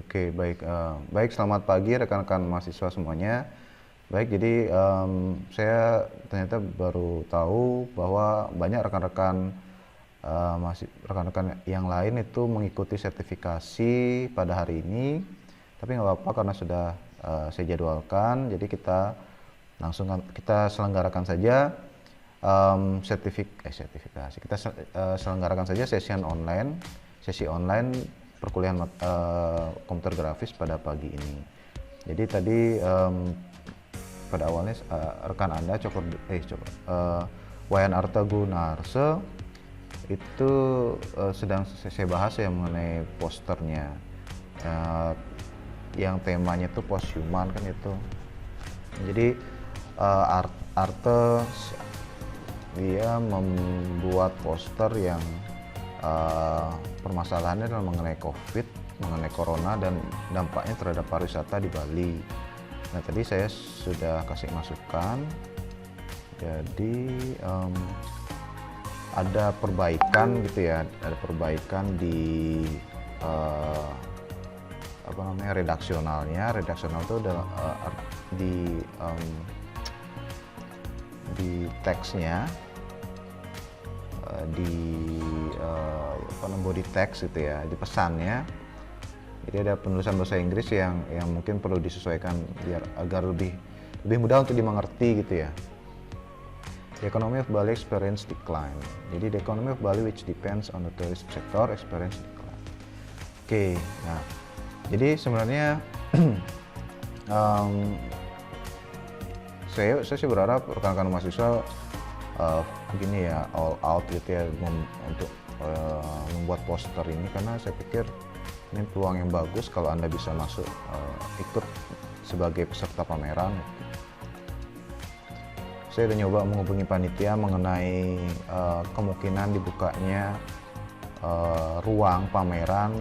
Oke, baik. Baik, selamat pagi rekan-rekan mahasiswa semuanya. Baik, jadi saya ternyata baru tahu bahwa banyak rekan-rekan yang lain itu mengikuti sertifikasi pada hari ini. Tapi nggak apa-apa karena sudah saya jadwalkan. Jadi kita selenggarakan saja sertifikasi. Kita selenggarakan saja sesi online perkuliahan komputer grafis pada pagi ini. Jadi tadi pada awalnya rekan Anda Wayan Arta Gunarse itu sedang saya bahas ya mengenai posternya, yang temanya itu posthuman kan itu. Jadi Arte dia membuat poster yang permasalahannya adalah mengenai COVID, mengenai corona dan dampaknya terhadap pariwisata di Bali. Nah, tadi saya sudah kasih masukan. Jadi ada perbaikan gitu ya, ada perbaikan di redaksionalnya. Redaksional itu adalah di teksnya, body text gitu ya, di pesannya. Jadi ada penulisan bahasa Inggris yang mungkin perlu disesuaikan agar lebih mudah untuk dimengerti gitu ya. The economy of Bali experience decline. Jadi the economy of Bali which depends on the tourism sector experience decline. Oke, nah jadi sebenarnya saya sih berharap rekan-rekan mahasiswa begini ya, all out gitu ya untuk membuat poster ini, karena saya pikir ini peluang yang bagus kalau Anda bisa masuk ikut sebagai peserta pameran. Saya udah nyoba menghubungi panitia mengenai kemungkinan dibukanya ruang pameran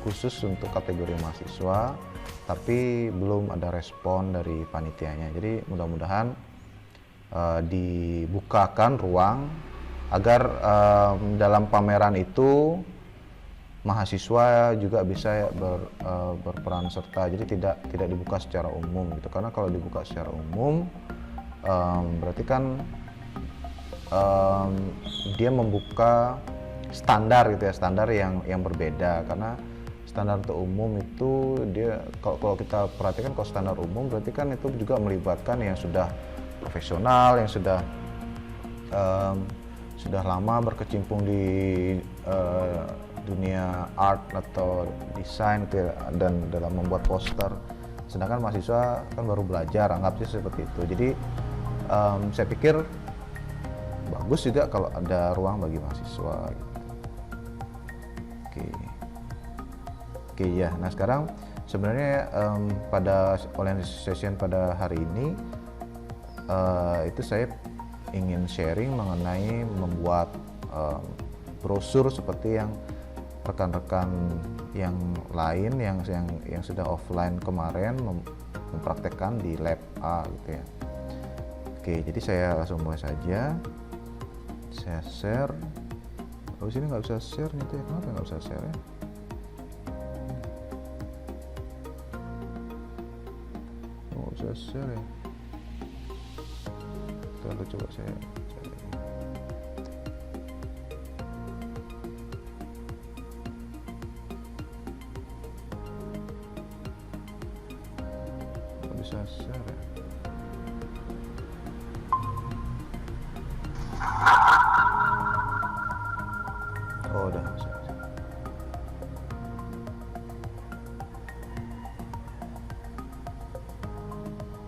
khusus untuk kategori mahasiswa, tapi belum ada respon dari panitianya. Jadi mudah-mudahan dibukakan ruang agar dalam pameran itu mahasiswa juga bisa berperan serta. Jadi tidak dibuka secara umum gitu, karena kalau dibuka secara umum berarti kan dia membuka standar gitu ya, standar yang berbeda. Karena standar untuk umum itu dia kalau kita perhatikan, kalau standar umum berarti kan itu juga melibatkan yang sudah profesional, yang sudah lama berkecimpung di dunia art atau desain gitu ya, dan dalam membuat poster. Sedangkan mahasiswa kan baru belajar, anggapnya seperti itu. Jadi saya pikir bagus juga kalau ada ruang bagi mahasiswa gitu. Oke ya. Nah, sekarang sebenarnya pada online session pada hari ini itu saya ingin sharing mengenai membuat brosur seperti yang rekan-rekan yang lain yang sudah offline kemarin mempraktekkan di lab A gitu ya. Oke, jadi saya langsung mulai saja. Saya share. Oh, sini nggak bisa share nih tuh ya. Kenapa nggak bisa share ya? Nggak bisa share ya. Lalu coba saya nggak bisa share ya. Oh, udah bisa.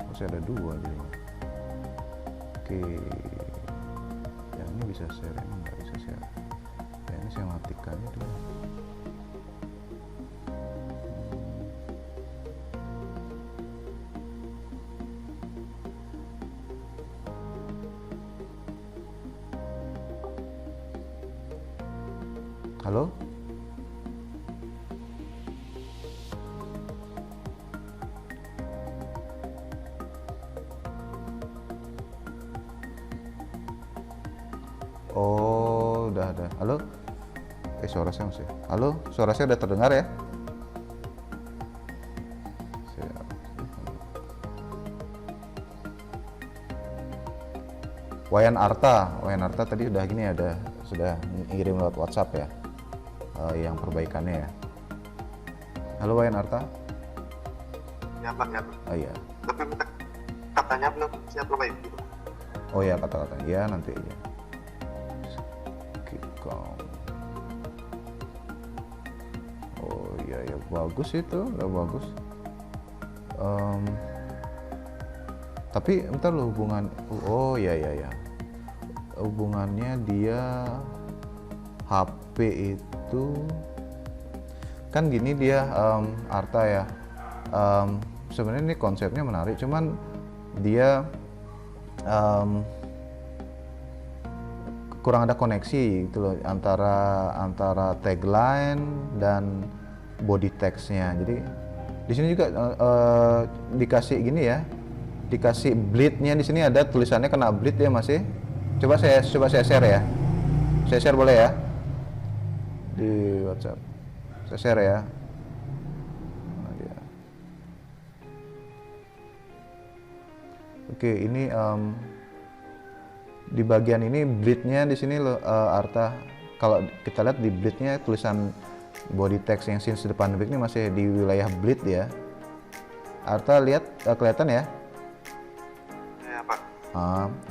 Masih ada dua di sini. Oke, yang ini bisa share, ini nggak bisa share. Ya, ini saya matikannya dulu. Halo? Oh, udah ada. Halo? Suara saya masih. Halo, suara saya udah terdengar ya? Wayan Arta tadi udah gini ada sudah ngirim lewat WhatsApp ya, yang perbaikannya ya. Halo Wayan Arta. Ya Pak, ya Pak. Oh iya. Tapi katanya belum siap perbaiki. Oh ya, kata-kata ya nanti aja. Oh iya ya, bagus itu, udah bagus. Tapi entar lo hubungan, oh ya hubungannya dia HP itu kan gini dia, Arta ya, sebenarnya ini konsepnya menarik, cuman dia kurang ada koneksi gitu loh antara tagline dan body textnya. Jadi di sini juga dikasih gini ya, dikasih bleednya. Di sini ada tulisannya kena bleed ya masih. Coba saya share ya. Saya share boleh ya di WhatsApp. Saya share ya. Oke, ini di bagian ini bleednya di sini loh, Arta. Kalau kita lihat di bleednya tulisan body text yang since the pandemic ini masih di wilayah bleed ya. Arta lihat kelihatan ya? Ya Pak.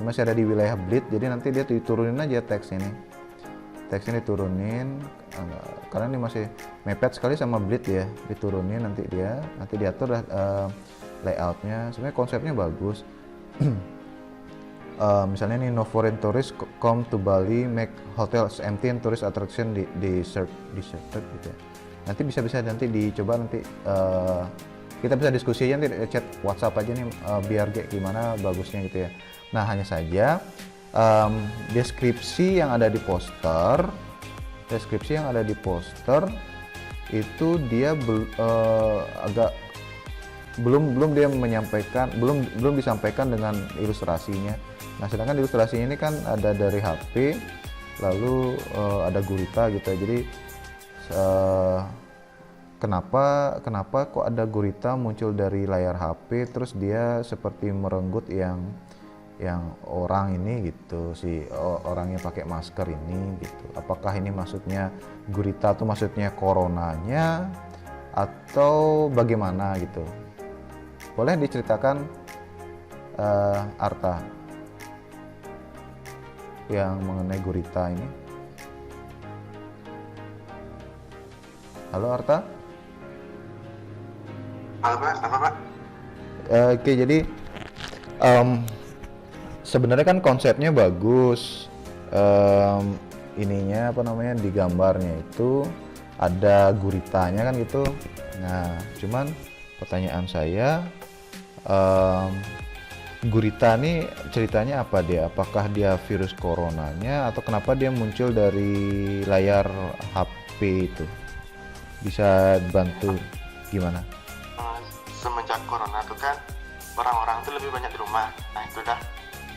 Masih ada di wilayah bleed, jadi nanti dia diturunin aja teks ini. Teksnya diturunin karena ini masih mepet sekali sama bleed ya. Diturunin nanti diatur layoutnya. Sebenarnya konsepnya bagus. Misalnya nih, no foreign tourists come to Bali, make hotels empty and tourist attraction deserted gitu ya. Nanti bisa nanti dicoba, nanti kita bisa diskusi aja, nanti chat WhatsApp aja nih, biar kayak gimana bagusnya gitu ya. Nah hanya saja deskripsi yang ada di poster itu dia agak belum dia menyampaikan, belum disampaikan dengan ilustrasinya. Nah sedangkan ilustrasinya ini kan ada dari HP, lalu ada gurita gitu ya. Jadi kenapa kok ada gurita muncul dari layar HP, terus dia seperti merenggut yang orang ini gitu, si orang yang pakai masker ini gitu. Apakah ini maksudnya gurita tuh maksudnya coronanya atau bagaimana gitu? Boleh diceritakan, Arta, yang mengenai gurita ini? Halo Arta? Halo Pak, apa Pak? Oke, jadi sebenarnya kan konsepnya bagus. Ininya apa namanya, di gambarnya itu ada guritanya kan gitu. Nah, cuman pertanyaan saya, gurita nih ceritanya apa dia? Apakah dia virus coronanya atau kenapa dia muncul dari layar HP itu? Bisa bantu gimana? Semenjak corona tuh kan orang-orang tuh lebih banyak di rumah. Nah itu dah,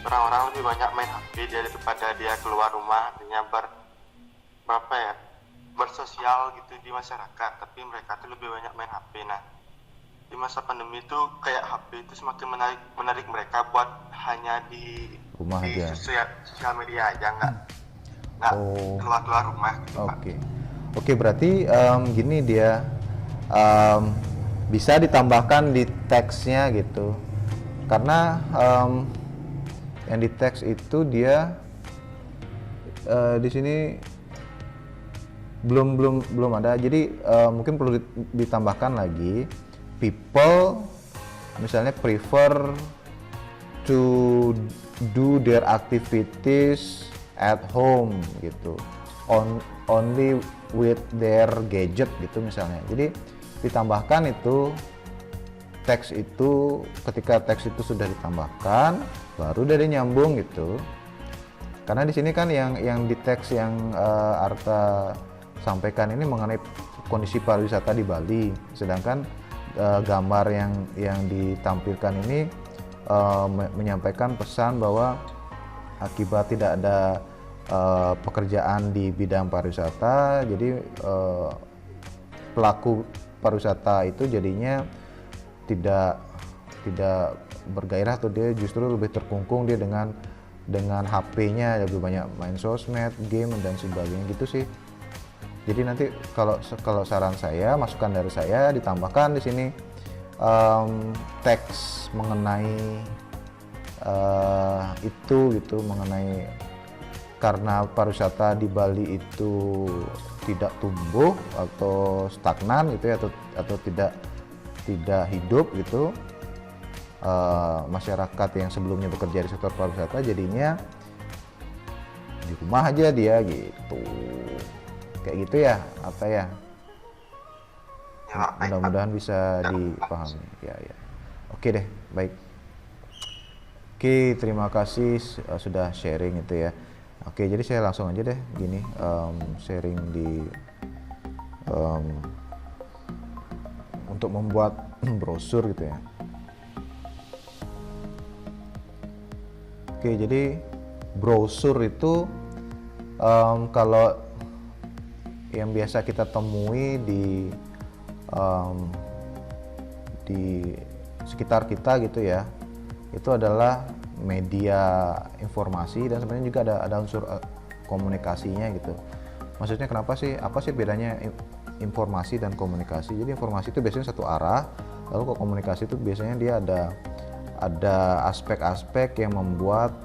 orang-orang lebih banyak main HP daripada dia keluar rumah, artinya bersosial gitu di masyarakat. Tapi mereka tuh lebih banyak main HP. Nah di masa pandemi itu kayak HP itu semakin menarik mereka buat hanya di Rumah aja. Sosial media aja, nggak keluar rumah gitu, Pak. Oke, berarti gini dia, bisa ditambahkan di teksnya gitu, karena yang di teks itu dia di sini belum ada, jadi mungkin perlu ditambahkan lagi. People misalnya prefer to do their activities at home gitu, only with their gadget gitu misalnya. Jadi ditambahkan itu teks itu, ketika teks itu sudah ditambahkan baru dari nyambung gitu. Karena di sini kan yang di teks yang Arta sampaikan ini mengenai kondisi pariwisata di Bali, sedangkan gambar yang ditampilkan ini menyampaikan pesan bahwa akibat tidak ada pekerjaan di bidang pariwisata, jadi pelaku pariwisata itu jadinya tidak bergairah, atau dia justru lebih terkungkung dia dengan dengan HP-nya, lebih banyak main sosmed, game dan sebagainya gitu sih. Jadi nanti kalau saran saya, masukan dari saya, ditambahkan di sini teks mengenai itu gitu, mengenai karena pariwisata di Bali itu tidak tumbuh atau stagnan gitu ya, atau tidak hidup gitu. Masyarakat yang sebelumnya bekerja di sektor pariwisata jadinya di rumah aja dia gitu, kayak gitu ya, apa ya, Ya, Pak, baik, Pak. mudah-mudahan bisa dipahami ya. Oke deh, baik. Oke, terima kasih sudah sharing itu ya. Oke, jadi saya langsung aja deh gini, sharing di untuk membuat brosur gitu ya. Oke, jadi brosur itu kalau yang biasa kita temui di sekitar kita gitu ya, itu adalah media informasi, dan sebenarnya juga ada unsur komunikasinya gitu. Maksudnya kenapa sih, apa sih bedanya informasi dan komunikasi? Jadi informasi itu biasanya satu arah, lalu kalau komunikasi itu biasanya dia ada aspek-aspek yang membuat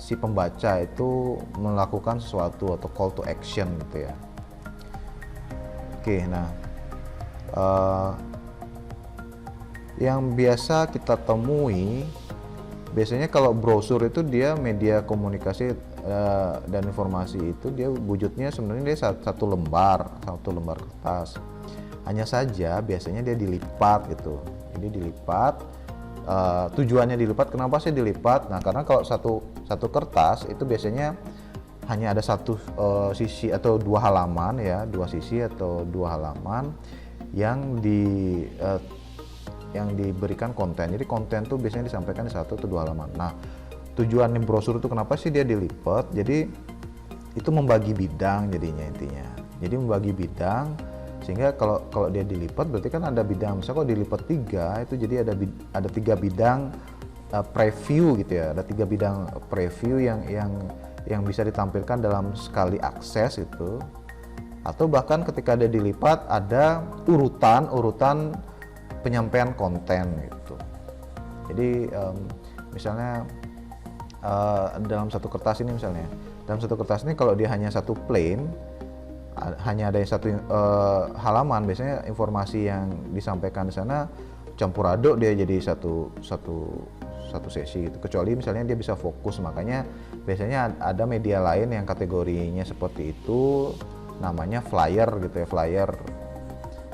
si pembaca itu melakukan sesuatu atau call to action gitu ya. Oke, nah yang biasa kita temui biasanya kalau brosur itu dia media komunikasi dan informasi itu dia wujudnya sebenarnya dia satu lembar kertas. Hanya saja biasanya dia dilipat gitu. Jadi dilipat, tujuannya dilipat, kenapa sih dilipat? Nah, karena kalau satu kertas itu biasanya hanya ada satu sisi atau dua halaman ya, dua sisi atau dua halaman yang diberikan konten. Jadi konten tuh biasanya disampaikan di satu atau dua halaman. Nah, tujuan brosur itu kenapa sih dia dilipat? Jadi itu membagi bidang jadinya intinya. Jadi membagi bidang sehingga kalau dia dilipat berarti kan ada bidang. Misalnya kalau dilipat 3 itu jadi ada 3 bidang preview gitu ya. Ada 3 bidang preview yang bisa ditampilkan dalam sekali akses itu. Atau bahkan ketika dia dilipat ada urutan penyampaian konten gitu. Jadi misalnya dalam satu kertas ini kalau dia hanya satu plain, hanya ada satu halaman, biasanya informasi yang disampaikan di sana campur aduk dia jadi satu sesi gitu. Kecuali misalnya dia bisa fokus, makanya biasanya ada media lain yang kategorinya seperti itu, namanya flyer gitu ya, flyer.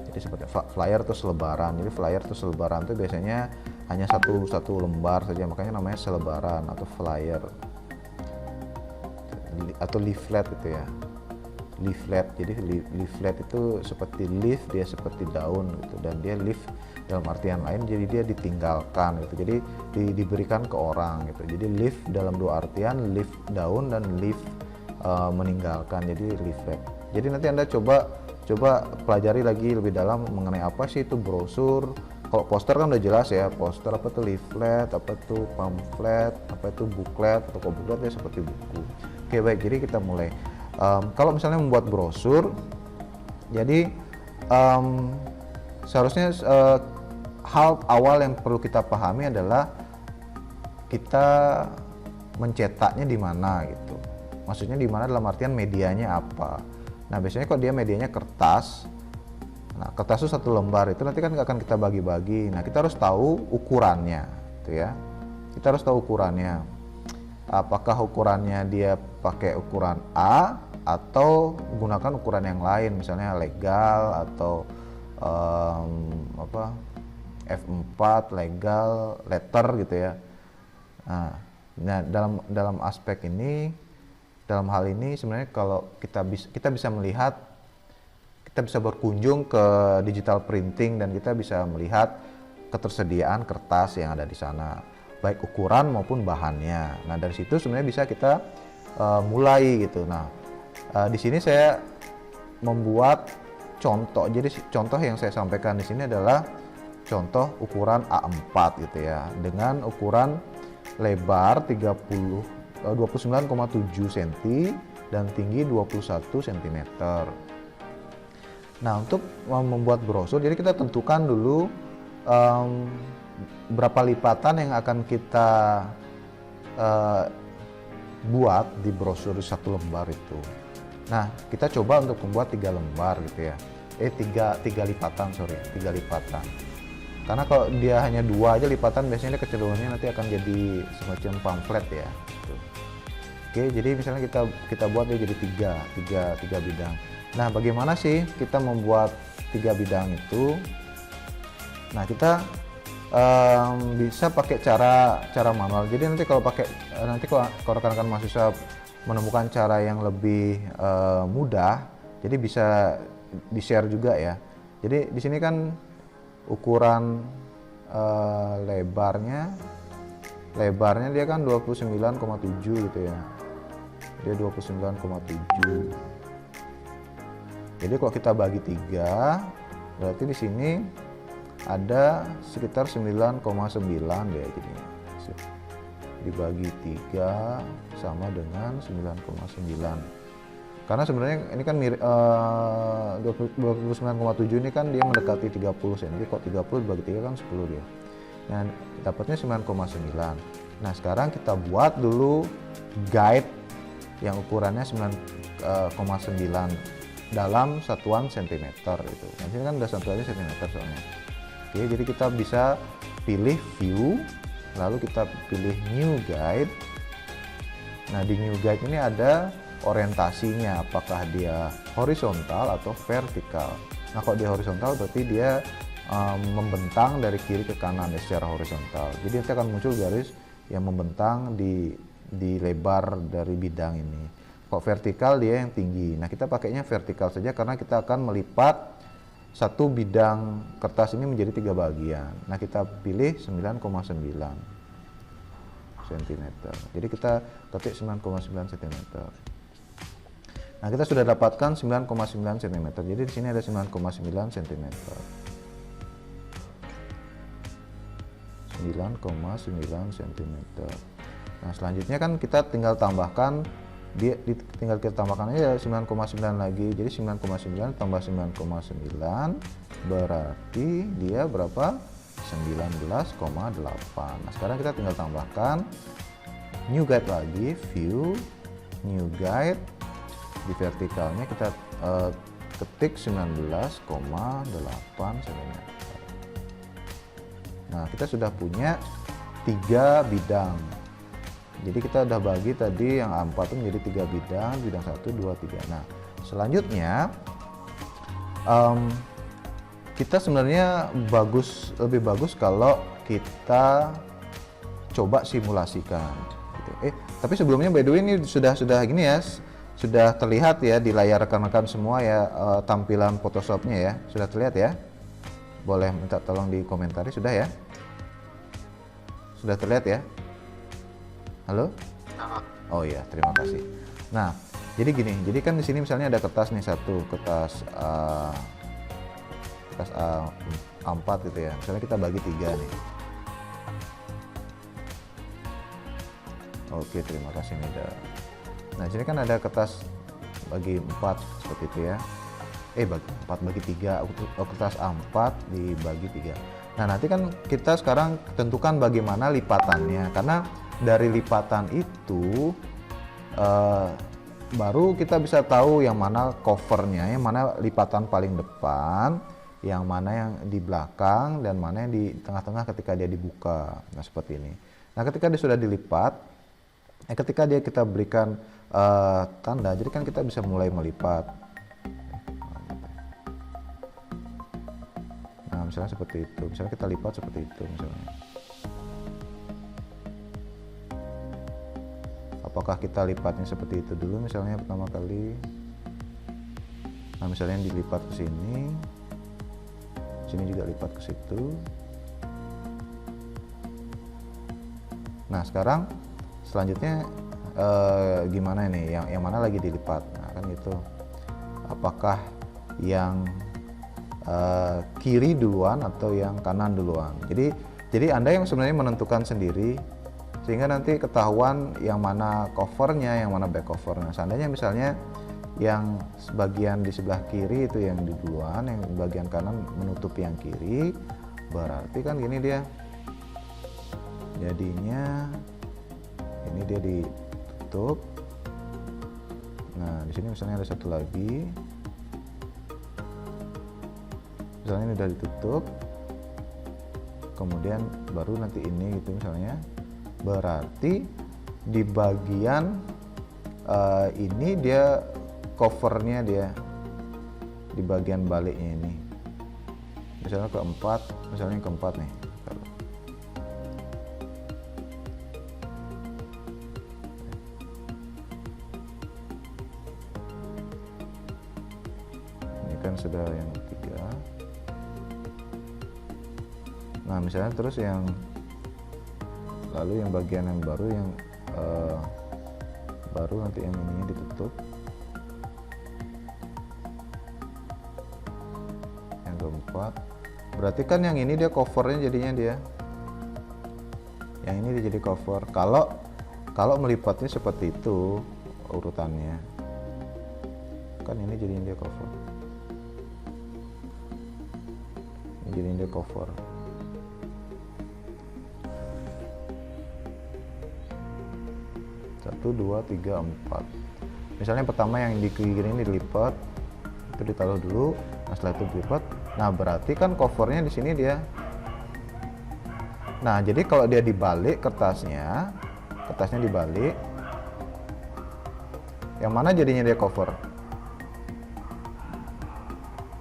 Jadi seperti flyer atau selebaran. Jadi flyer atau selebaran itu biasanya hanya satu lembar saja, makanya namanya selebaran atau flyer atau leaflet gitu ya. Leaflet, jadi leaflet itu seperti leaf, dia seperti daun gitu, dan dia leaf dalam artian lain jadi dia ditinggalkan gitu, jadi diberikan ke orang gitu. Jadi leaf dalam dua artian, leaf daun dan leaf meninggalkan, jadi leaflet. Jadi nanti Anda coba pelajari lagi lebih dalam mengenai apa sih itu brosur. Kalau poster kan udah jelas ya, poster apa itu leaflet, apa itu pamflet, apa itu booklet, atau kalau booklet ya seperti buku. Oke, baik, jadi kita mulai. Kalau misalnya membuat brosur, jadi seharusnya hal awal yang perlu kita pahami adalah kita mencetaknya di mana gitu. Maksudnya di mana dalam artian medianya apa. Nah, biasanya kalau dia medianya kertas, nah kertas itu satu lembar itu nanti kan akan kita bagi-bagi. Nah, kita harus tahu ukurannya, gitu ya. Kita harus tahu ukurannya. Apakah ukurannya dia pakai ukuran A atau gunakan ukuran yang lain, misalnya legal atau F4 legal letter gitu ya. Nah, dalam aspek ini, dalam hal ini sebenarnya kalau kita bisa melihat, kita bisa berkunjung ke digital printing dan kita bisa melihat ketersediaan kertas yang ada di sana, baik ukuran maupun bahannya. Nah, dari situ sebenarnya bisa kita mulai gitu. Nah, di sini saya membuat contoh. Jadi contoh yang saya sampaikan di sini adalah contoh ukuran A4 gitu ya, dengan ukuran lebar 30 29,7 cm dan tinggi 21 cm. Nah, untuk membuat brosur, jadi kita tentukan dulu berapa lipatan yang akan kita buat di brosur satu lembar itu. Nah, kita coba untuk membuat 3 lembar gitu ya. Tiga lipatan, tiga lipatan. Karena kalau dia hanya 2 aja lipatan, biasanya kecenderungannya nanti akan jadi semacam pamflet ya. Gitu. Oke, jadi misalnya kita buat dia jadi tiga bidang. Nah, bagaimana sih kita membuat 3 bidang itu? Nah, kita bisa pakai cara manual. Jadi nanti kalau rekan-rekan mahasiswa menemukan cara yang lebih mudah, jadi bisa di-share juga ya. Jadi di sini kan ukuran lebarnya dia kan 29,7 gitu ya. Dia 29,7. Jadi kalau kita bagi 3, berarti di sini ada sekitar 9,9 ya, jadi dibagi 3 sama dengan 9,9. Karena sebenarnya ini kan 29,7 ini kan dia mendekati 30 cm. Kok 30 dibagi 3 kan 10 dia. Nah, dapatnya 9,9. Nah, sekarang kita buat dulu guide yang ukurannya 9,9 dalam satuan cm itu. Nah, sini kan udah satuannya cm soalnya. Oke, jadi kita bisa pilih view, lalu kita pilih new guide. Nah, di new guide ini ada orientasinya, apakah dia horizontal atau vertikal. Nah, kalau dia horizontal berarti dia membentang dari kiri ke kanan ya, secara horizontal. Jadi nanti akan muncul garis yang membentang di lebar dari bidang ini. Kalau vertikal dia yang tinggi. Nah, kita pakainya vertikal saja karena kita akan melipat satu bidang kertas ini menjadi 3 bagian. Nah, kita pilih 9,9 cm. Jadi kita ketik 9,9 cm. Nah, kita sudah dapatkan 9,9 cm. Jadi di sini ada 9,9 cm. 9,9 cm. Nah, selanjutnya kan kita tinggal tambahkan tinggal kita tambahkan aja 9,9 lagi. Jadi 9,9 tambah 9,9 berarti dia berapa? 19,8. Nah, sekarang kita tinggal tambahkan new guide lagi, view, new guide. Di vertikalnya kita ketik 19,8 cm. Nah, kita sudah punya 3 bidang. Jadi kita udah bagi tadi yang A4 itu menjadi 3 bidang, bidang 1, 2, 3. Nah, selanjutnya kita sebenarnya lebih bagus kalau kita coba simulasikan gitu. Tapi sebelumnya by the way ini sudah gini ya, sudah terlihat ya di layar rekan-rekan semua ya, tampilan Photoshopnya ya, sudah terlihat ya. Boleh minta tolong di komentari, sudah ya? Sudah terlihat ya? Halo? Oh iya, terima kasih. Nah, jadi gini, jadi kan di sini misalnya ada kertas nih, satu kertas A4 gitu ya. Misalnya kita bagi 3 nih. Oke, terima kasih Nida. Nah, sini kan ada kertas bagi 4 seperti itu ya. Bagi 4 bagi 3, kertas A4 dibagi 3. Nah, nanti kan kita sekarang tentukan bagaimana lipatannya, karena dari lipatan itu baru kita bisa tahu yang mana covernya, yang mana lipatan paling depan, yang mana yang di belakang, dan mana yang di tengah-tengah ketika dia dibuka. Nah, seperti ini. Nah, ketika dia sudah dilipat, ketika kita berikan tanda, jadi kan kita bisa mulai melipat. Nah, misalnya seperti itu. Misalnya kita lipat seperti itu misalnya. Apakah kita lipatnya seperti itu dulu misalnya pertama kali. Nah, misalnya yang dilipat ke sini. Sini juga lipat ke situ. Nah, sekarang selanjutnya gimana ini? Yang mana lagi dilipat? Nah, kan gitu. Apakah yang kiri duluan atau yang kanan duluan? Jadi Anda yang sebenarnya menentukan sendiri sehingga nanti ketahuan yang mana covernya, yang mana back covernya. Seandainya misalnya yang sebagian di sebelah kiri itu yang di duluan, yang bagian kanan menutupi yang kiri, berarti kan gini dia jadinya, ini dia ditutup. Nah di sini misalnya ada satu lagi, misalnya ini udah ditutup, kemudian baru nanti ini gitu misalnya, berarti di bagian ini dia covernya dia di bagian baliknya ini, misalnya keempat, misalnya yang keempat nih. Ini kan sudah yang ketiga. Nah misalnya terus yang lalu yang bagian yang baru, yang baru nanti yang ininya ditutup, yang keempat. Berarti kan yang ini dia covernya jadinya dia, yang ini dia jadi cover. Kalau melipatnya seperti itu urutannya, kan ini jadinya dia cover, ini jadinya dia cover. Satu, dua, tiga, empat. Misalnya pertama yang di kiri ini dilipat, itu ditaruh dulu. Nah setelah itu dilipat, nah berarti kan covernya di sini dia. Nah jadi kalau dia dibalik kertasnya dibalik, yang mana jadinya dia cover?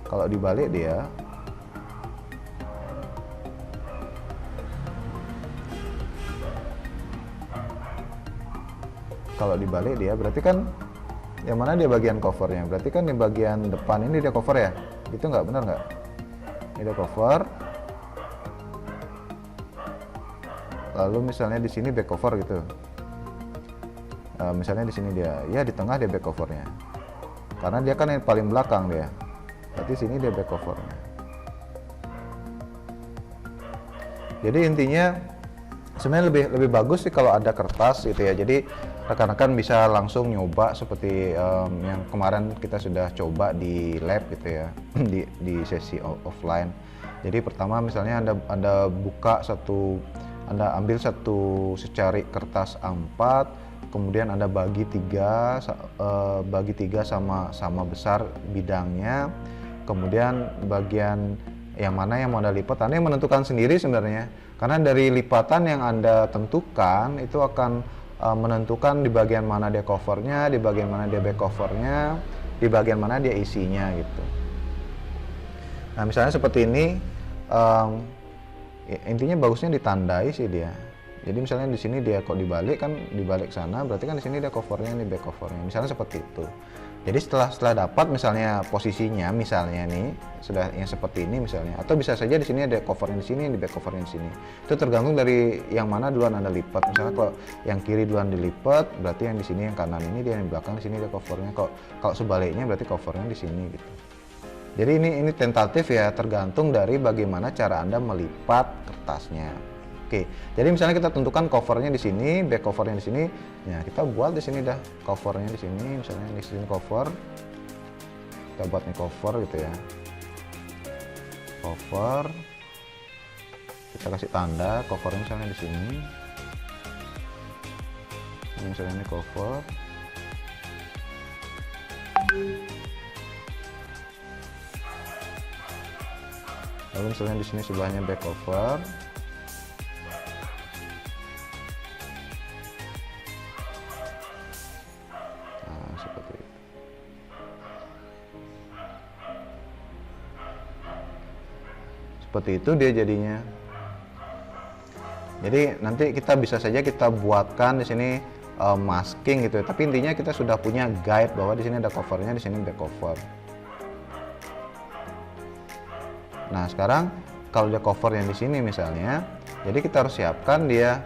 Kalau dibalik dia, berarti kan yang mana dia bagian covernya? Berarti kan di bagian depan ini dia cover ya? Itu nggak, benar nggak? Ini dia cover. Lalu misalnya di sini back cover gitu. Misalnya di sini dia, ya di tengah dia back covernya. Karena dia kan yang paling belakang dia. Berarti sini dia back covernya. Jadi intinya sebenarnya lebih bagus sih kalau ada kertas gitu ya. Jadi rekan-rekan bisa langsung nyoba seperti yang kemarin kita sudah coba di lab gitu ya, di sesi offline. Jadi pertama misalnya Anda buka satu, Anda ambil satu secari kertas A4, kemudian Anda bagi tiga sama besar bidangnya, kemudian bagian yang mana yang mau Anda lipat, Anda yang menentukan sendiri sebenarnya. Karena dari lipatan yang Anda tentukan itu akan menentukan di bagian mana dia covernya, di bagian mana dia back covernya, di bagian mana dia isinya gitu. Nah misalnya seperti ini, intinya bagusnya ditandai sih dia. Jadi misalnya di sini dia kok dibalik, kan dibalik sana, berarti kan di sini dia covernya, ini back covernya. Misalnya seperti itu. Jadi setelah dapat misalnya posisinya, misalnya nih sudah yang seperti ini misalnya, atau bisa saja di sini ada covernya di sini, di back covernya di sini. Itu tergantung dari yang mana duluan Anda lipat. Misalnya kalau yang kiri duluan dilipat, berarti yang di sini yang kanan ini dia, yang belakang di sini dia covernya. Kalau sebaliknya berarti covernya di sini gitu. Jadi ini tentatif ya, tergantung dari bagaimana cara Anda melipat kertasnya. Oke, jadi misalnya kita tentukan covernya di sini, back covernya di sini. Ya, kita buat di sini dah covernya di sini, misalnya di sini cover. Kita buat nih cover gitu ya. Cover. Kita kasih tanda covernya misalnya di sini. Ini misalnya ini cover. Lalu misalnya di sini sebelahnya back cover. Seperti itu dia jadinya. Jadi nanti kita bisa saja kita buatkan di sini masking gitu ya. Tapi intinya kita sudah punya guide bahwa di sini ada covernya, di sini back cover. Nah sekarang kalau dia cover yang di sini misalnya, jadi kita harus siapkan dia,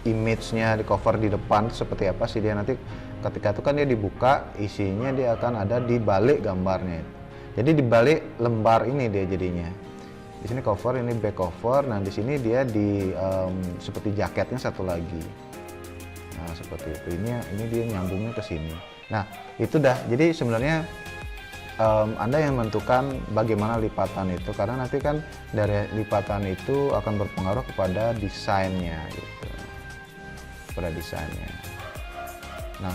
image-nya di cover di depan seperti apa sih dia nanti. Ketika itu kan dia dibuka, isinya dia akan ada di balik gambarnya. Jadi di balik lembar ini dia jadinya. Di sini cover, ini back cover. Nah di sini dia di seperti jaketnya satu lagi. Nah seperti itu. Ini dia nyambungnya ke sini. Nah itu dah. Jadi sebenarnya Anda yang menentukan bagaimana lipatan itu, karena nanti kan dari lipatan itu akan berpengaruh kepada desainnya gitu. Pada desainnya. Nah,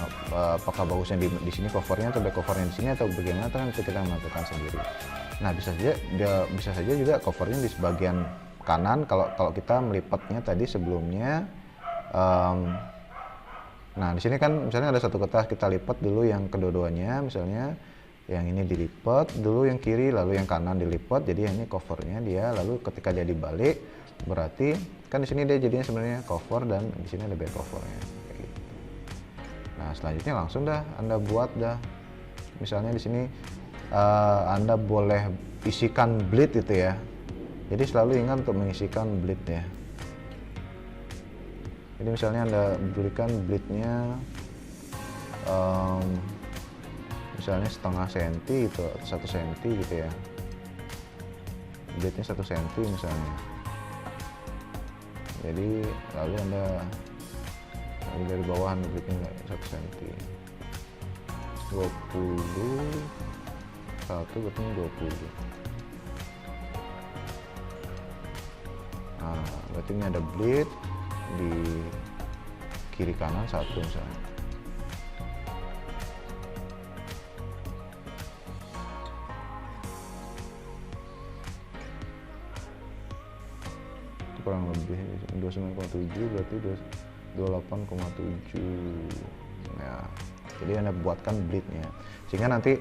apakah bagusnya di sini covernya atau back covernya di sini atau bagaimana, itu nanti kita menentukan sendiri. Nah, bisa saja juga covernya di sebagian kanan kalau kita melipatnya tadi sebelumnya. Nah, di sini kan misalnya ada satu kertas, kita lipat dulu yang kedua-duanya, misalnya yang ini dilipat dulu yang kiri, lalu yang kanan dilipat, jadi ini covernya dia. Lalu ketika dia dibalik, berarti kan di sini dia jadinya sebenarnya cover dan di sini ada back covernya. Nah selanjutnya langsung dah Anda buat dah, misalnya di sini Anda boleh isikan bleed itu ya. Jadi selalu ingat untuk mengisikan bleed ya. Jadi misalnya Anda berikan bleednya misalnya setengah senti itu, 1 senti gitu ya. Bleednya 1 senti misalnya. Jadi lalu Anda dari bawah bleednya 1 cm, 20, 1 berarti 20. Nah berarti ini ada bleed di kiri kanan 1 misalnya. Itu kurang lebih 29,7 berarti 28,7 ya. Jadi Anda buatkan bleednya sehingga nanti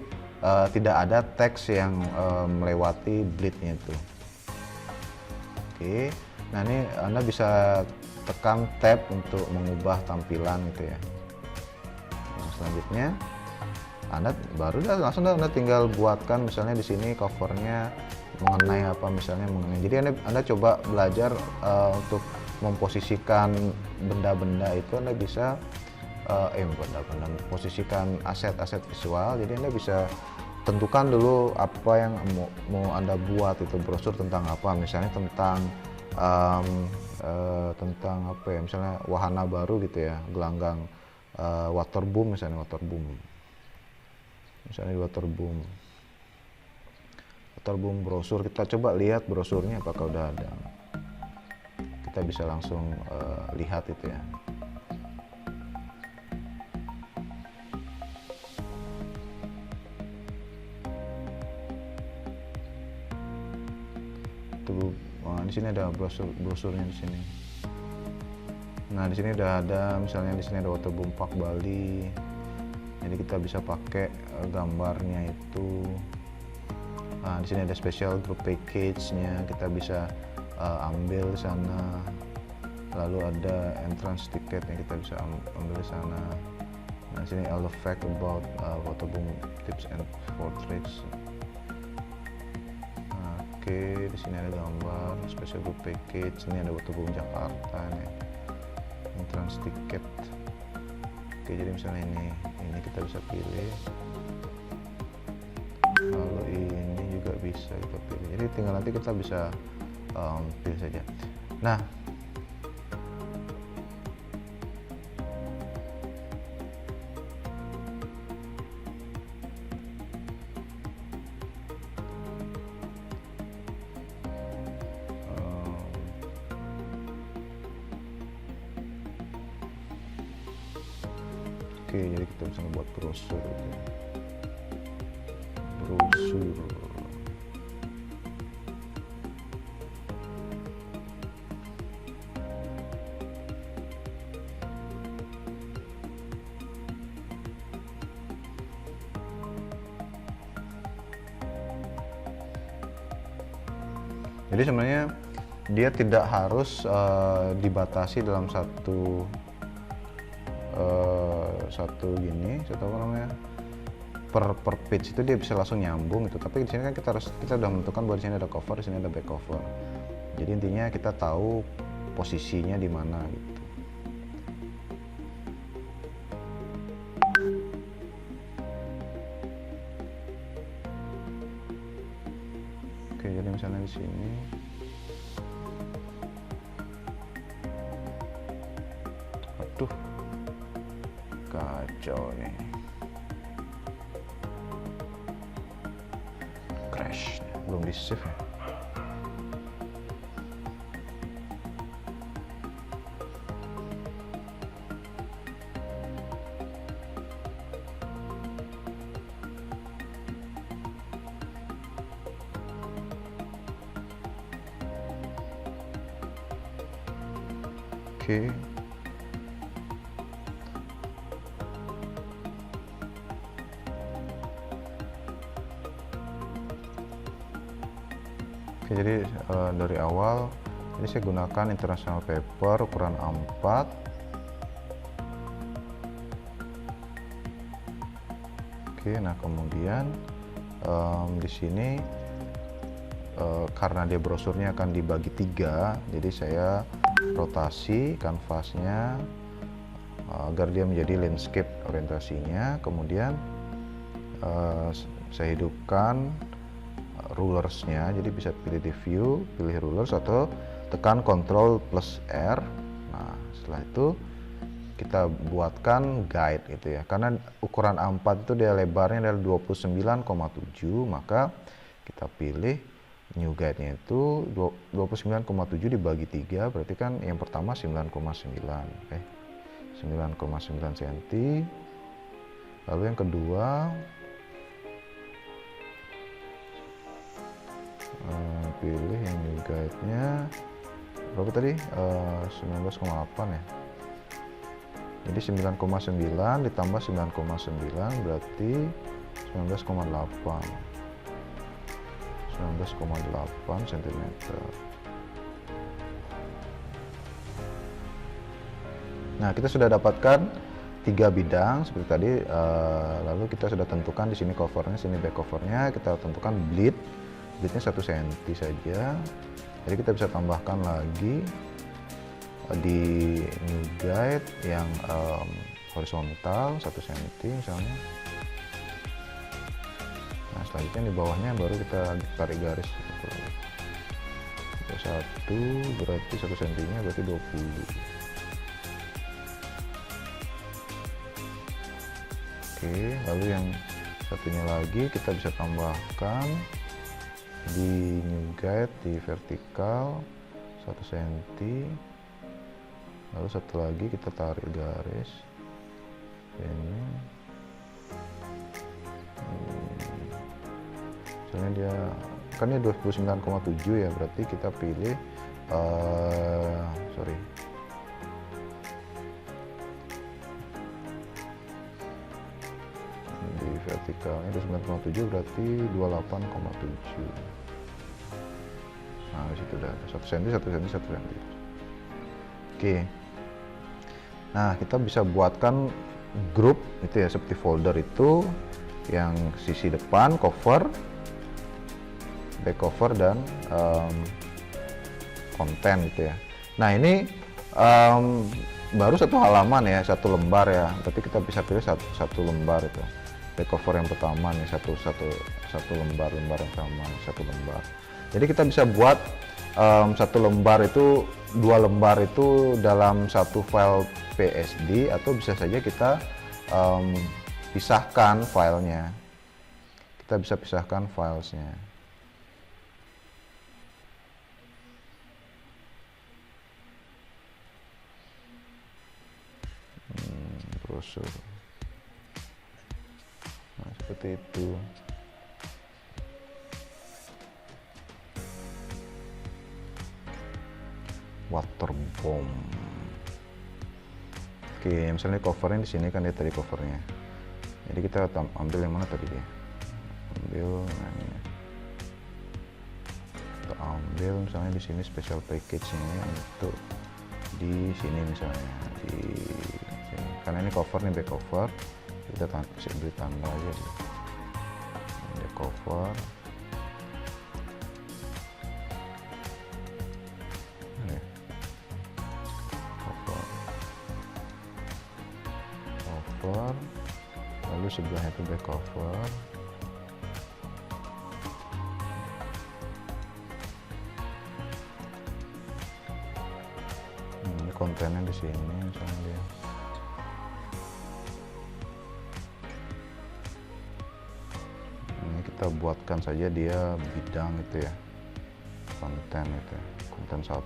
tidak ada teks yang melewati bleednya itu. Oke, nah ini Anda bisa tekan tab untuk mengubah tampilan gitu ya. Nah, selanjutnya Anda baru langsung Anda tinggal buatkan misalnya di sini covernya mengenai apa, misalnya mengenai. Jadi Anda coba belajar untuk memposisikan benda-benda itu. Anda bisa posisikan aset-aset visual. Jadi Anda bisa tentukan dulu apa yang mau Anda buat, itu brosur tentang apa, misalnya tentang apa ya, misalnya wahana baru gitu ya, gelanggang waterboom misalnya, waterboom brosur. Kita coba lihat brosurnya apakah udah ada. Kita bisa langsung lihat itu ya. Di sini ada brosurnya di sini. Nah di sini udah ada, misalnya di sini ada waterboom Park Bali. Jadi kita bisa pakai gambarnya itu. Nah di sini ada special group package-nya, kita bisa ambil di sana. Lalu ada entrance ticket yang kita bisa ambil di sana. Nah sini all the fact about waterboom tips and for tricks. Oke, di sini ada gambar special group package. Ini ada waterboom Jakarta nih, entrance ticket. Oke, jadi misalnya ini kita bisa pilih. Lalu ini juga bisa kita pilih. Jadi tinggal nanti kita bisa pilih saja. Nah oke, jadi kita bisa membuat brosur gitu. Jadi sebenarnya dia tidak harus dibatasi dalam satu apa namanya, per page itu dia bisa langsung nyambung gitu. Tapi di sini kan kita udah menentukan bahwa di sini ada cover, di sini ada back cover. Jadi intinya kita tahu posisinya di mana gitu. Oke, jadi misalnya di sini aduh kacau nih, crash, belum di save ya. Oke. Oke, jadi dari awal ini saya gunakan international paper ukuran A4. Oke, nah kemudian di sini karena dia brosurnya akan dibagi 3, jadi saya rotasi kanvasnya agar dia menjadi landscape orientasinya. Kemudian saya hidupkan rulersnya, jadi bisa pilih di view, pilih rulers, atau tekan Ctrl plus R. Nah setelah itu kita buatkan guide gitu ya, karena ukuran A4 itu dia lebarnya adalah 29,7, maka kita pilih new guide-nya itu 29,7 dibagi 3, berarti kan yang pertama 9,9, 9,9 cm. Lalu yang kedua pilih yang new guide-nya berapa tadi, 19,8 ya. Jadi 9,9 ditambah 9,9 berarti 19,8 cm. Nah, kita sudah dapatkan 3 bidang seperti tadi. Lalu kita sudah tentukan di sini covernya, sini back covernya. Kita tentukan bleednya 1 cm saja. Jadi kita bisa tambahkan lagi di new guide yang horizontal 1 cm misalnya. Nah selanjutnya di bawahnya baru kita tarik garis gitu. 1 berarti 1 cm nya berarti 20. Oke, lalu yang satunya lagi kita bisa tambahkan di new guide di vertikal 1 cm. Lalu satu lagi kita tarik garis ini. Misalnya dia kan dia 29,7 ya, berarti kita pilih di vertikalnya 29,7 berarti 28,7. Nah disitu udah 1 cm 1 cm 1 cm. Oke, nah kita bisa buatkan grup itu ya, seperti folder itu yang sisi depan cover, back cover, dan konten gitu ya. Nah ini baru 1 halaman ya, 1 lembar ya, tapi kita bisa pilih satu lembar itu back cover yang pertama nih, satu lembar yang sama, 1 lembar. Jadi kita bisa buat 1 lembar itu, 2 lembar itu dalam 1 file PSD, atau bisa saja kita pisahkan filenya. Kita bisa pisahkan filesnya. Brosur. Nah, seperti itu. Waterbomb. Oke, misalnya covernya di sini kan, dia tadi covernya. Jadi kita ambil yang mana tadi dia? Ambil, nah ini. Kita ambil misalnya di sini special package-nya untuk di sini misalnya di sini. Karena ini cover nih, back cover. Kita bisa beri tanda aja deh. Back cover. Lalu sebelahnya itu back cover. kontennya di sini misalnya dia. Ini kita buatkan saja dia bidang itu ya, konten itu ya, konten 1.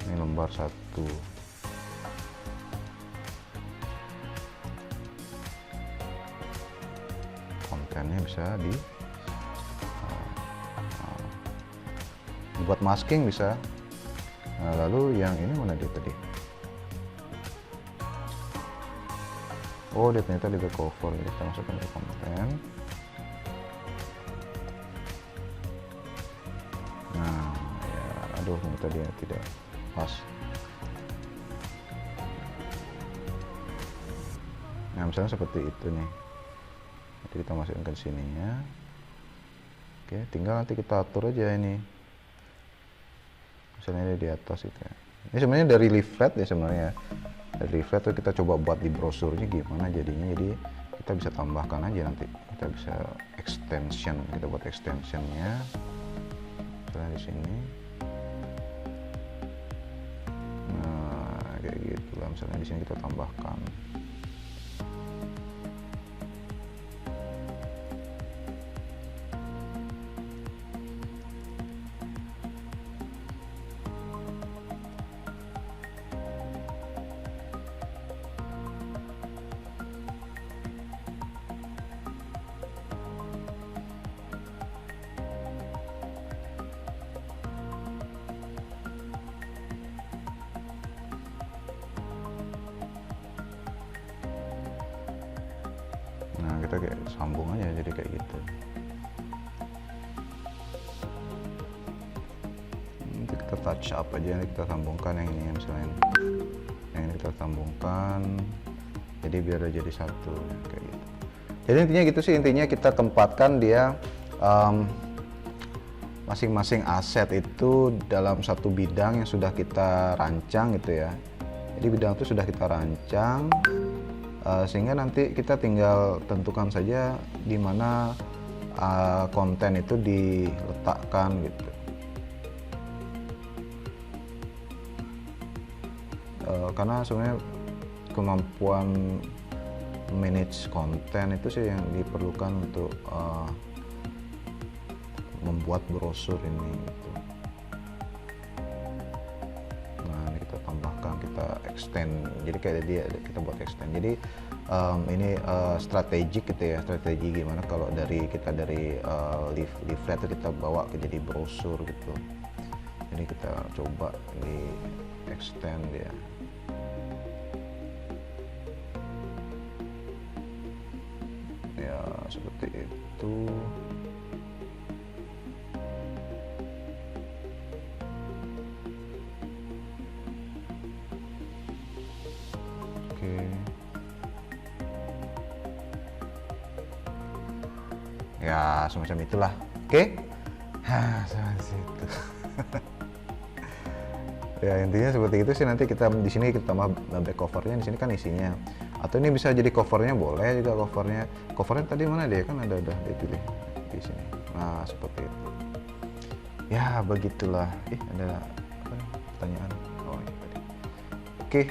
Ini lembar 1. Kontennya bisa dibuat masking bisa. Nah, lalu yang ini mana dia tadi? Oh, dia ternyata di back cover. Jadi kita masukkan ke konten. Nah, ya, aduh, ternyata dia tidak pas. Nah, misalnya seperti itu nih. Nanti kita masukkan ke sininya. Oke, tinggal nanti kita atur aja ini. Misalnya di atas itu ya. Ini sebenarnya dari leaflet ya sebenarnya. Dari leaflet tuh kita coba buat di brosurnya gimana jadinya. Jadi kita bisa tambahkan aja nanti. Kita bisa extension. Kita buat extensionnya. Misalnya di sini. Nah, kayak gitu lah. Misalnya di sini kita tambahkan. Nah, kita kayak sambung aja jadi kayak gitu. Nanti kita touch up aja, kita sambungkan yang ini misalnya. Yang ini kita sambungkan. Jadi biar jadi satu kayak gitu. Jadi intinya gitu sih, intinya kita tempatkan dia masing-masing aset itu dalam satu bidang yang sudah kita rancang gitu ya. Jadi bidang itu sudah kita rancang. Sehingga nanti kita tinggal tentukan saja di mana konten itu diletakkan gitu. Karena sebenarnya kemampuan manage konten itu sih yang diperlukan untuk membuat brosur ini gitu. Kita tambahkan, kita extend, jadi kayak dia kita buat extend. Jadi ini strategik gitu ya, strategi gimana kalau kita dari leaflet itu kita bawa ke jadi brosur gitu. Jadi kita coba di extend ya. Ya seperti itu. Ya semacam itulah. Oke. Semacam itu. Ya intinya seperti itu sih. Nanti kita di sini kita tambah back covernya, di sini kan isinya. Atau ini bisa jadi covernya, boleh juga covernya. Covernya tadi mana dia, kan ada udah dipilih di sini. Nah seperti itu. Ya begitulah. Ada apa nih? Pertanyaan. Oh ini tadi. Oke.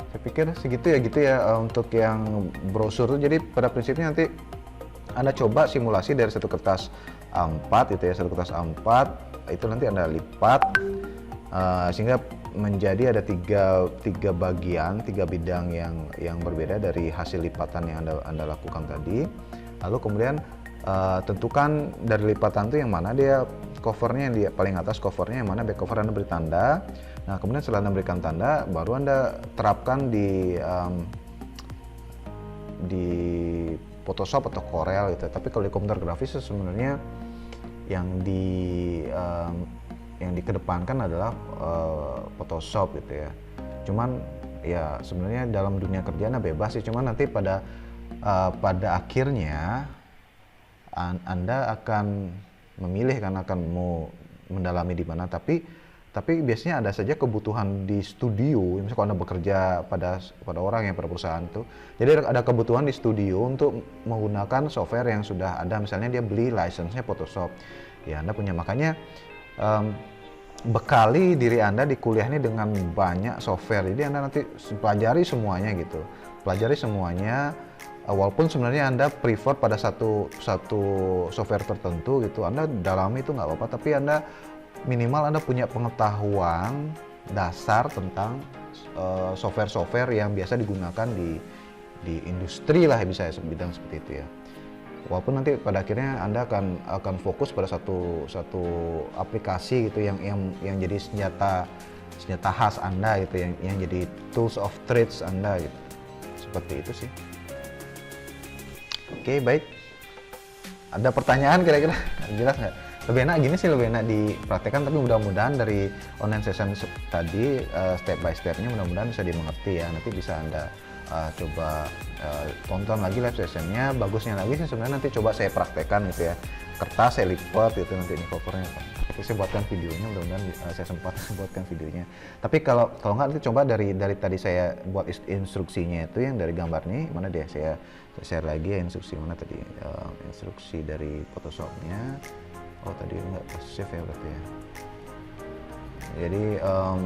Saya pikir segitu ya gitu ya untuk yang brosur tuh. Jadi pada prinsipnya nanti Anda coba simulasi dari satu kertas A4 gitu ya, satu kertas A4 itu nanti Anda lipat sehingga menjadi ada tiga bagian, tiga bidang yang berbeda dari hasil lipatan yang Anda lakukan tadi. Lalu kemudian tentukan dari lipatan itu yang mana dia covernya, yang di paling atas covernya, yang mana back cover Anda beri tanda. Nah kemudian setelah Anda berikan tanda, baru Anda terapkan di Photoshop atau Corel gitu. Tapi kalau di komputer grafis sebenarnya yang dikedepankan adalah Photoshop gitu ya. Cuman ya sebenarnya dalam dunia kerja Anda bebas sih. Cuman nanti pada akhirnya Anda akan memilih kan akan mau mendalami di mana. Tapi Tapi biasanya ada saja kebutuhan di studio, misalnya kalau Anda bekerja pada orang yang pada perusahaan itu, jadi ada kebutuhan di studio untuk menggunakan software yang sudah ada, misalnya dia beli license-nya Photoshop. Ya, Anda punya, makanya bekali diri Anda di kuliah ini dengan banyak software. Jadi Anda nanti pelajari semuanya gitu. Pelajari semuanya, walaupun sebenarnya Anda prefer pada satu software tertentu gitu, Anda dalami itu nggak apa-apa, tapi Anda minimal Anda punya pengetahuan dasar tentang software-software yang biasa digunakan di industri lah, bisa ya, bidang seperti itu ya. Walaupun nanti pada akhirnya Anda akan fokus pada satu aplikasi gitu yang jadi senjata khas Anda gitu, yang jadi tools of trades Anda gitu. Seperti itu sih. Oke, baik. Ada pertanyaan kira-kira? Jelas nggak? Lebih enak gini sih, lebih enak dipraktekkan, tapi mudah-mudahan dari online session tadi step by stepnya mudah-mudahan bisa dimengerti ya. Nanti bisa Anda coba tonton lagi live sessionnya. Bagusnya lagi sih sebenarnya nanti coba saya praktekkan gitu ya. Kertas saya lipat gitu, nanti ini covernya. Nanti saya buatkan videonya, mudah-mudahan saya sempat buatkan videonya. Tapi kalau nggak, nanti coba dari tadi saya buat instruksinya itu yang dari gambar nih, mana dia, saya share lagi ya instruksi mana tadi, instruksi dari Photoshopnya. Oh tadi nggak ke save ya berarti ya. Jadi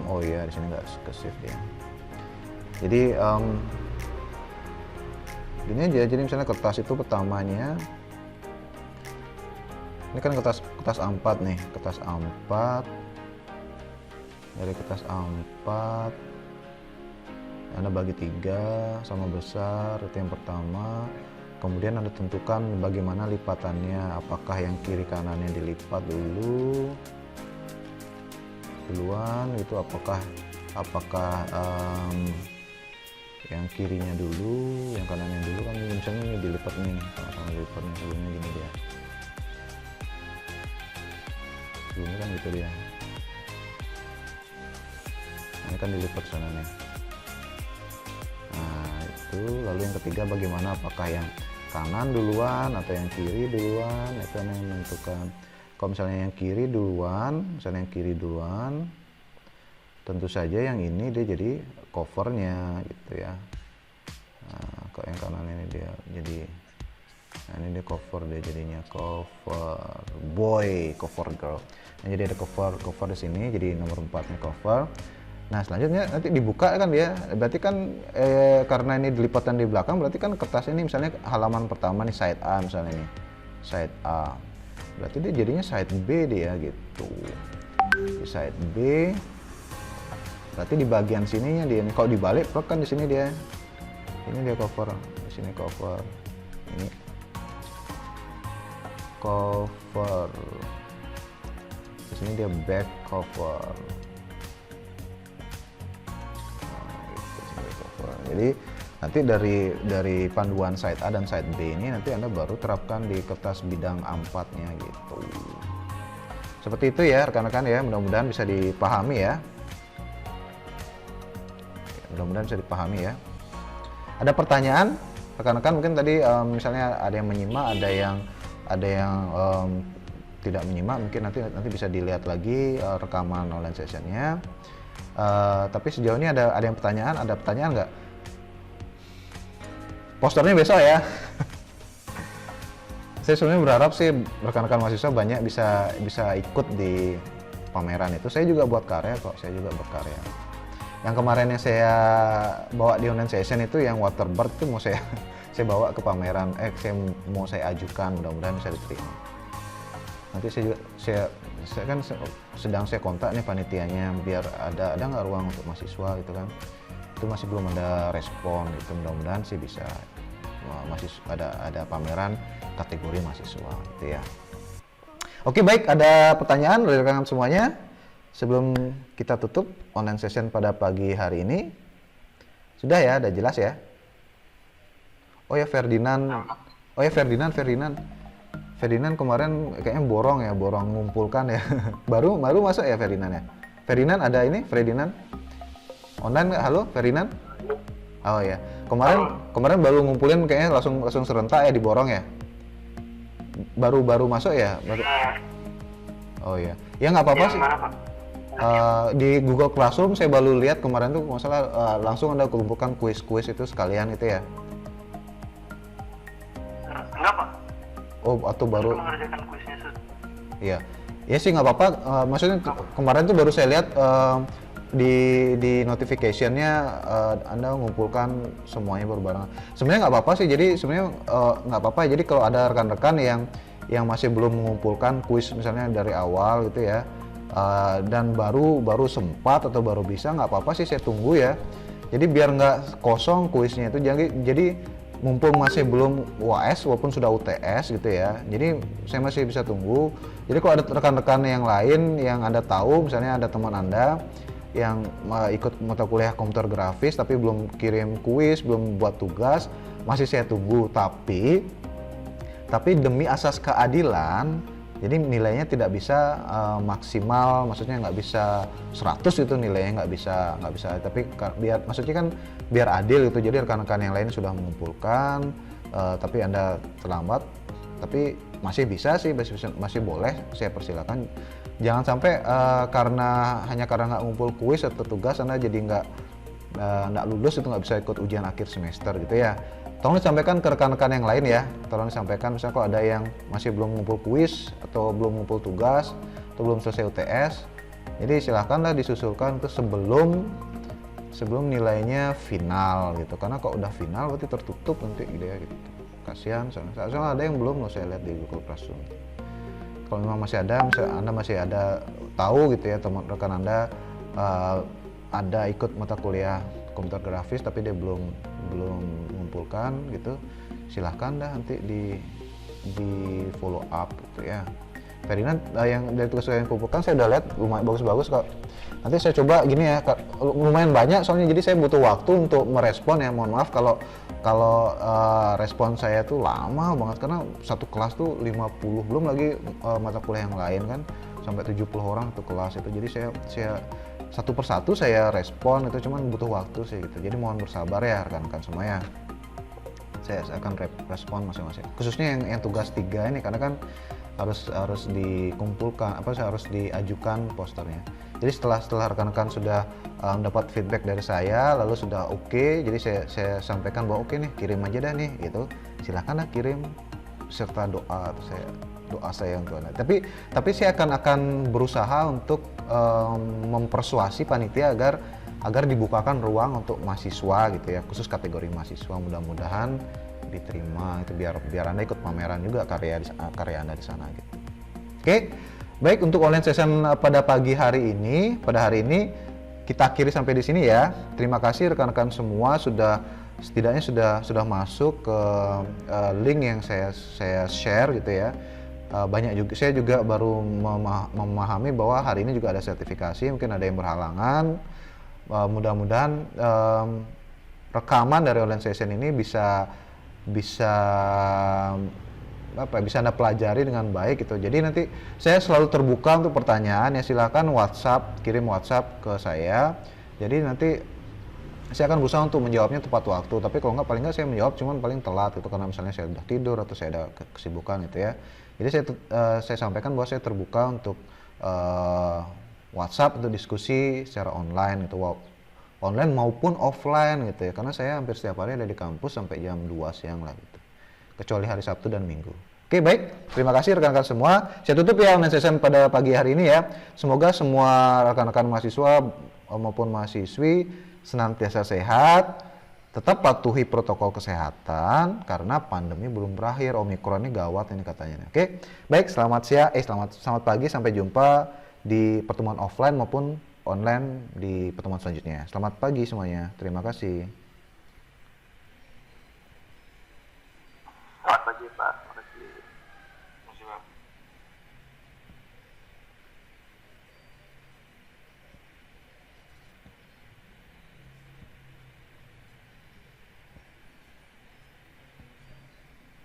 oh iya, di sini nggak ke save ya. Jadi gini aja, jadi misalnya kertas itu pertamanya, ini kan kertas A4 nih, kertas A4, dari kertas A4 Anda bagi 3 sama besar, itu yang pertama. Kemudian Anda tentukan bagaimana lipatannya, apakah yang kiri kanannya dilipat duluan itu, apakah yang kirinya dulu, yang kanannya dulu, kan misalnya ini dilipat nih, sama-sama dilipatnya sebelumnya gini dia. Sebelumnya kan gitu dia. Ini kan dilipat sana nih. Nah, itu lalu yang ketiga bagaimana, apakah yang kanan duluan atau yang kiri duluan, itu yang menentukan. Kalau misalnya yang kiri duluan, tentu saja yang ini dia jadi covernya gitu ya. Nah, kalau yang kanan ini dia jadi, nah ini dia cover, dia jadinya cover boy, cover girl. Nah, jadi ada cover di sini, jadi nomor 4-nya cover. Nah selanjutnya nanti dibuka kan dia, berarti kan karena ini dilipatan di belakang, berarti kan kertas ini misalnya halaman pertama nih side A, misalnya ini side A, berarti dia jadinya side B dia gitu. Di side B berarti di bagian sininya dia, kalau dibalik plek kan di sini dia, ini dia cover, di sini cover, ini cover, di sini dia back cover. Jadi nanti dari panduan side A dan side B ini nanti Anda baru terapkan di kertas bidang A4-nya gitu. Seperti itu ya rekan-rekan ya, mudah-mudahan bisa dipahami ya. Mudah-mudahan bisa dipahami ya. Ada pertanyaan rekan-rekan mungkin tadi misalnya ada yang menyimak, ada yang tidak menyimak, mungkin nanti bisa dilihat lagi rekaman online sessionnya. Tapi sejauh ini ada yang pertanyaan, ada pertanyaan nggak? Posternya besok ya. Saya sebenarnya berharap sih rekan-rekan mahasiswa banyak bisa ikut di pameran itu. Saya juga buat karya kok, saya juga berkarya. Yang kemarin yang saya bawa di online session itu yang waterbird itu mau saya bawa ke pameran, mau saya ajukan, mudah-mudahan bisa diterima. Nanti saya kan sedang saya kontak nih panitianya, biar ada nggak ruang untuk mahasiswa gitu kan. Itu masih belum ada respon gitu, mudah-mudahan sih bisa masih ada pameran kategori mahasiswa gitu ya. Oke baik, ada pertanyaan dari rekan semuanya sebelum kita tutup online session pada pagi hari ini? Sudah ya, udah jelas ya? Oh ya Ferdinand kemarin kayaknya borong ngumpulkan ya. baru masuk ya Ferdinand ya. Ferdinand ada ini, Ferdinand online nggak? Halo Ferdinand? Oh ya, kemarin baru ngumpulin kayaknya langsung serentak ya, diborong ya. Baru masuk ya? Oh ya, ya nggak apa-apa sih. Di Google Classroom saya baru lihat kemarin tuh nggak salah langsung ada kumpulkan kuis-kuis itu sekalian itu ya. Enggak Pak, Oh, atau baru? kita mengerjakan kuisnya. Iya, ya sih nggak apa-apa. Maksudnya kemarin tuh baru saya lihat di notification-nya Anda mengumpulkan semuanya berbarengan. Sebenarnya nggak apa-apa sih. Jadi sebenarnya nggak apa-apa. Jadi kalau ada rekan-rekan yang masih belum mengumpulkan kuis misalnya dari awal gitu ya, dan baru sempat atau baru bisa, nggak apa-apa sih, saya tunggu ya. Jadi biar nggak kosong kuisnya itu. Jadi mumpung masih belum UAS walaupun sudah UTS gitu ya, jadi saya masih bisa tunggu. Jadi kalau ada rekan-rekan yang lain yang Anda tahu, misalnya ada teman Anda yang ikut mata kuliah komputer grafis tapi belum kirim kuis, belum buat tugas, masih saya tunggu. Tapi demi asas keadilan, jadi nilainya tidak bisa maksimal, maksudnya nggak bisa 100 itu nilainya, nggak bisa. Tapi biar, maksudnya kan biar adil gitu. Jadi rekan-rekan yang lain sudah mengumpulkan, tapi Anda terlambat, tapi masih bisa sih, masih boleh, saya persilakan. Jangan sampai hanya karena nggak ngumpul kuis atau tugas Anda jadi nggak lulus, itu nggak bisa ikut ujian akhir semester gitu ya. Tolong disampaikan ke rekan-rekan yang lain ya. Tolong disampaikan misalnya kalau ada yang masih belum ngumpul kuis atau belum ngumpul tugas atau belum selesai UTS. Jadi silahkanlah disusulkan itu sebelum nilainya final gitu. Karena kalau udah final berarti tertutup nanti gitu ya gitu. Kasihan soalnya ada yang belum loh, saya lihat di Google Classroom. Kalau memang masih ada, misalnya Anda masih ada tahu gitu ya, teman rekan Anda ada ikut mata kuliah komputer grafis tapi dia belum mengumpulkan gitu, silahkan dah nanti di follow up gitu ya. Ferdinand, yang dari tugas yang kumpulkan saya udah lihat lumayan bagus-bagus kok. Nanti saya coba gini ya, lumayan banyak soalnya, jadi saya butuh waktu untuk merespon ya. Mohon maaf kalau respon saya tuh lama banget karena satu kelas tuh 50, belum lagi mata kuliah yang lain kan sampai 70 orang satu kelas itu. Jadi saya satu persatu saya respon itu, cuman butuh waktu sih gitu. Jadi mohon bersabar ya rekan-rekan semua ya. Saya akan respon masing-masing. Khususnya yang tugas 3 ini karena kan harus dikumpulkan, harus diajukan posternya. Jadi setelah rekan-rekan sudah mendapat feedback dari saya, lalu sudah oke, jadi saya sampaikan bahwa oke nih, kirim aja dah nih gitu. Silahkan dah kirim serta doa saya untuk Anda. Tapi saya akan berusaha untuk mempersuasi panitia agar dibukakan ruang untuk mahasiswa gitu ya, khusus kategori mahasiswa. Mudah-mudahan diterima itu, biar Anda ikut pameran juga karya Anda di sana gitu. Oke. Baik, untuk online session pada hari ini kita akhiri sampai di sini ya. Terima kasih rekan-rekan semua setidaknya sudah masuk ke link yang saya share gitu ya. Banyak juga, saya juga baru memahami bahwa hari ini juga ada sertifikasi, mungkin ada yang berhalangan. Mudah-mudahan rekaman dari online session ini bisa Anda pelajari dengan baik gitu. Jadi nanti saya selalu terbuka untuk pertanyaan ya, silakan kirim WhatsApp ke saya. Jadi nanti saya akan berusaha untuk menjawabnya tepat waktu, tapi kalau nggak, paling nggak saya menjawab cuman paling telat itu karena misalnya saya udah tidur atau saya ada kesibukan gitu ya. Jadi saya sampaikan bahwa saya terbuka untuk WhatsApp untuk diskusi secara online gitu, online maupun offline gitu ya, karena saya hampir setiap hari ada di kampus sampai jam 2 siang lah gitu, kecuali hari Sabtu dan Minggu. Oke, baik, terima kasih rekan-rekan semua. Saya tutup ya online session pada pagi hari ini ya. Semoga semua rekan-rekan mahasiswa maupun mahasiswi senantiasa sehat, tetap patuhi protokol kesehatan karena pandemi belum berakhir. Omikron ini gawat ini katanya. Oke, baik, selamat pagi, sampai jumpa di pertemuan offline maupun online di pertemuan selanjutnya. Selamat pagi semuanya, terima kasih.